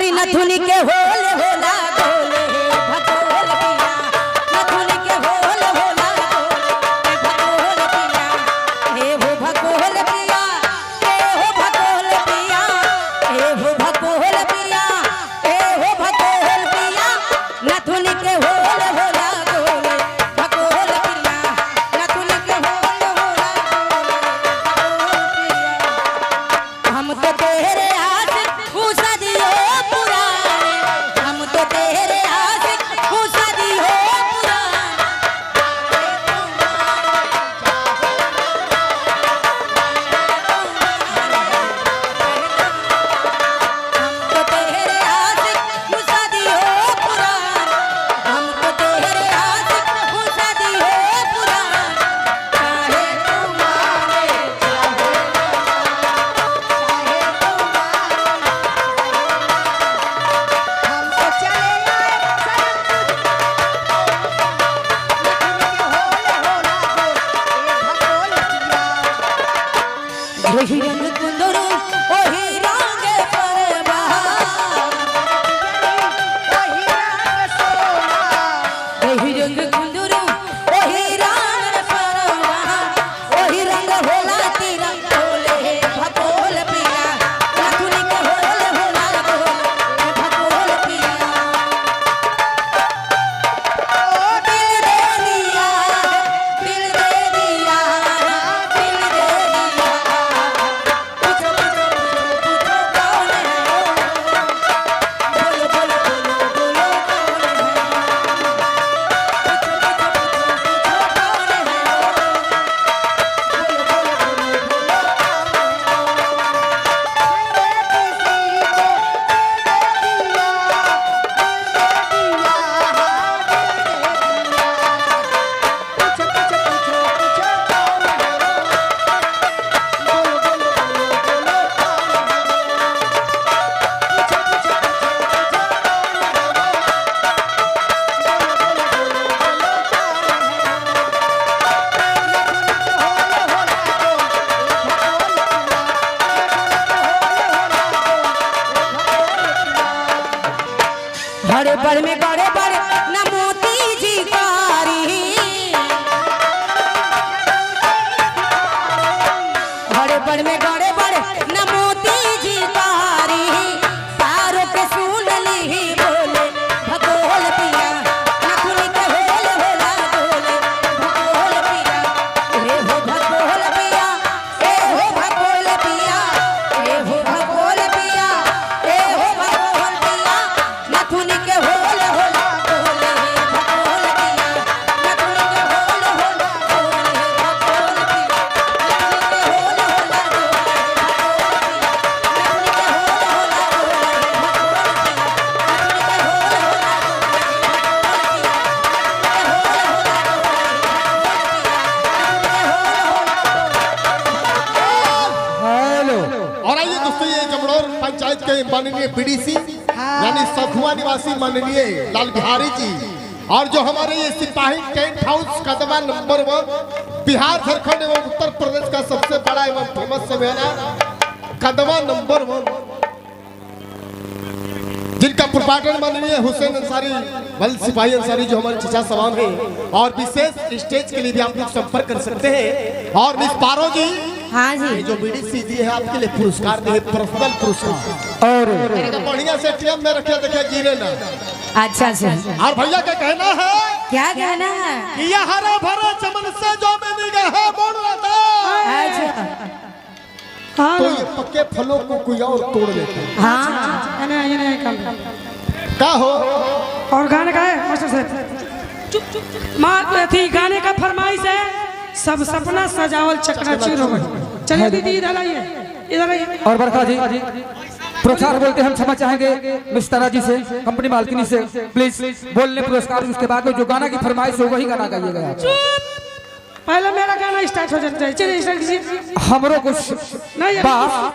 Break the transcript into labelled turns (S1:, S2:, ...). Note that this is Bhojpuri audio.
S1: अरे नथुनी के होले होला गोले भगोल पिया, नथुनी के होले होला गोले भगोल पिया, हे हो भगोल पिया, हे हो भगोल पिया, हे हो भगोल पिया, हे हो भगोल पिया, नथुनी के होले होला गोले भगोल पिया, नथुनी के होले होला गोले पिया। हम तो तेरे वही रंग कुंदरू वही रंग परवा, वही रंग कुंदरू वही रंग परवा, वही रंग होला तेरा गोले भगोल पिया, नथुनी के होले होला गोले भगोल पिया। दिल दे दिया, दिल दे दिया, दिल दे दिया, बड़े बड़े में बड़े बड़े न मोती जी कारी, बड़े बड़े में बड़े बड़े न मोती जी कारी, सारों के सुन ली बोले भगोल पिया, नथुनी के होले होला गोले भगोल पिया, हे हो भगोल पिया, हे हो भगोल पिया, हे हो भगोल पिया, हे हो भगोल पिया, नथुनी के होले होला गोले भगोल पिया, नथुनी के होले होला गोले भगोल पिया, नथुनी के होले होला
S2: और आइए दोस्तों, ये जमड़ौर पंचायत के माननीय बीडीसी यानी सखुआ निवासी माननीय लाल बिहारी जी, और जो हमारे ये सिपाही tent house Kadma number 1 Bihar Jharkhand एवं उत्तर प्रदेश का सबसे बड़ा एवं फेमस समेला कदमा नंबर 1, जिनका प्रपाटन माननीय हुसैन अंसारी बल सिपाही अंसारी जो हमारे चचा सवाम है, और विशेष स्टेज के लिए भी आप लोग संपर्क कर सकते हैं। और मिस पारो जी,
S1: हाँ जी,
S2: जो बीडीसी जी है आपके लिए पुरस्कार दिए, पर्सनल पुरस्कार, और बढ़िया से टीएम में रखे, देखिए गिरे ना।
S1: अच्छा से।
S2: और भैया का कहना है,
S1: क्या कहना है
S2: कि ये हरा भरा चमन से जो मैं निगाह मोड़ लेता,
S1: अच्छा
S2: तो ये पक्के फलों को कोई और तोड़ लेता है।
S1: हाँ
S2: क्या हो
S3: और गाने का है मास्टर साहब, माँ थी गाने का फरमाइश है, सब सपना सजावल चकनाचूर हो गए। चलिए दीदी इधर आइए, इधर आइए।
S4: और बरखा जी पुरस्कार बोलते हम क्षमा चाहेंगे मिस्टरा जी से, कंपनी मालकिनी से, प्लीज बोलने पुरस्कार, उसके बाद में जो गाना की फरमाइश हो वही गाना गाइएगा।
S3: पहले मेरा गाना स्टार्ट हो जाता है, चलिए स्टार्ट कीजिए।
S4: हमरो कुछ
S3: नहीं
S4: बात